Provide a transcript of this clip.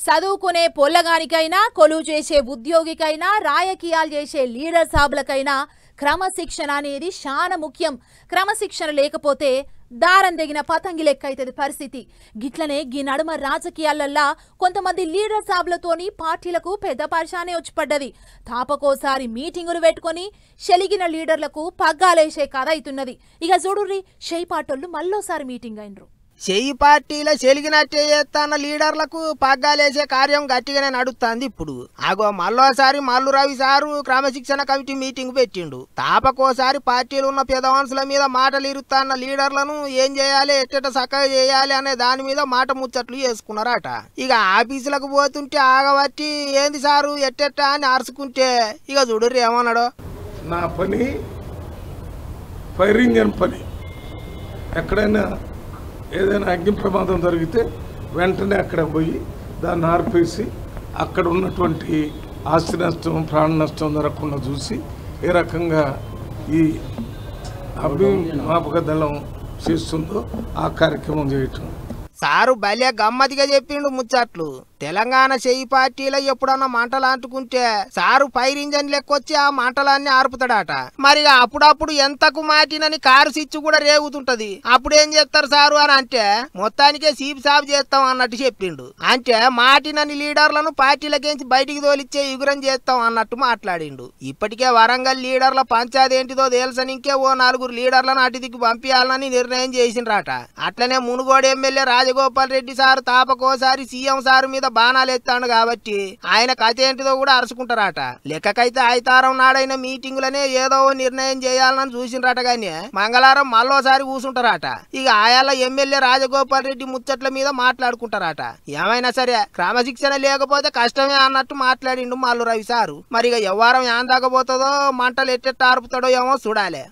చదువుకునే పొల్లగానికైనా కొలువు చేసే ఉద్యోగికైనా రాజకీయాలు చేసే లీడర్ సాబులకైనా క్రమశిక్షణ అనేది చాలా ముఖ్యం. క్రమశిక్షణ లేకపోతే దారం తెగిన పతంగి లెక్క అవుతుంది పరిస్థితి. గిట్లనే గీ నడుమ రాజకీయాలల్లా కొంతమంది లీడర్ సాబులతోని పార్టీలకు పెద్ద పరిశానే వచ్చి పడ్డది. తాపకోసారి మీటింగులు పెట్టుకొని చెలిగిన లీడర్లకు పగ్గాలేసే కథ అవుతున్నది. ఇక చూడుర్రి, షెయి పాటోళ్ళు మళ్ళోసారి మీటింగ్ అయినరు. చెయ్యి పార్టీలో చెలిగినట్టే చేస్తాన్న లీడర్లకు పగ్గాలేసే కార్యం గట్టిగానే నడుస్తుంది. ఇప్పుడు ఆగో మళ్ళోసారి మల్లు రవి సారు క్రమశిక్షణ కమిటీ మీటింగ్ పెట్టిండు. తాపకోసారి పార్టీలు ఉన్న పెద్ద మనుషుల మీద మాటలు ఇరుస్తాన్న లీడర్లను ఏం చేయాలి, ఎట్టెట చక్కగా చేయాలి అనే దాని మీద మాట ముచ్చట్లు చేసుకున్నారట. ఇక ఆఫీసులకు పోతుంటే ఆగబట్టి ఏంది సారు ఎట్టెట్ట అని అరుచుకుంటే ఇక చూడుర్రి ఏమన్నాడో. నా పని ఫైర్ ఇంజన్ పని. ఎక్కడైనా ఏదైనా అగ్ని ప్రమాదం జరిగితే వెంటనే అక్కడ పోయి దాన్ని ఆర్పేసి అక్కడ ఉన్నటువంటి ఆస్తి నష్టం, ప్రాణ నష్టం జరగకుండా చూసి ఏ రకంగా ఈ అగ్నిమాపక దళం చేస్తుందో ఆ కార్యక్రమం చేయటం. సారు భలే గమ్మతిగా చెప్పిండు ముచ్చట్లు. తెలంగాణ చెయ్యి పార్టీలో ఎప్పుడన్నా మంటలు అంటుకుంటే సారు ఫైర్ ఇంజన్ లెక్కొచ్చి ఆ మంటలన్నీ ఆర్పుతాడట. మరి అప్పుడప్పుడు ఎంతకు మాటినని కారు సిచ్చు కూడా రేగుతుంటది. అప్పుడేం చేస్తారు సారు అని అంటే మొత్తానికే సీప్ సాబ్ చేస్తాం అన్నట్టు చెప్పిండు. అంటే మాటినని లీడర్లను పార్టీలకేంచి బయటికి తోలిచ్చే యుగురం చేస్తాం అన్నట్టు మాట్లాడిండు. ఇప్పటికే వరంగల్ లీడర్ల పంచాయతీ ఏంటిదో తెలుసని ఇంకే ఓ 4 లీడర్లను అటు దిక్కు పంపించాలని నిర్ణయం చేసిండ్రట. అట్లనే మునుగోడు ఎమ్మెల్యే రాజగోపాల్ రెడ్డి సారు తాపకోసారి సీఎం సారు మీద బాణాలు ఎత్తాడు కాబట్టి ఆయన కథ ఏంటిదో కూడా అరుచుకుంటారట. లెక్కకైతే ఐతారం నాడైన మీటింగులనే ఏదో నిర్ణయం చేయాలని చూసిండ్రట. గాని మంగళవారం మళ్ళోసారి కూసుంటారట. ఇక ఆయాల ఎమ్మెల్యే రాజగోపాల్ రెడ్డి ముచ్చట్ల మీద మాట్లాడుకుంటారట. ఏమైనా సరే క్రమశిక్షణ లేకపోతే కష్టమే అన్నట్టు మాట్లాడిండు మల్లు రవి సారు. మరి ఇక ఎవ్వారం ఏం దాకపోతుందో, మంటలు ఎట్టెట్ట ఆర్పుతాడో ఏమో చూడాలి.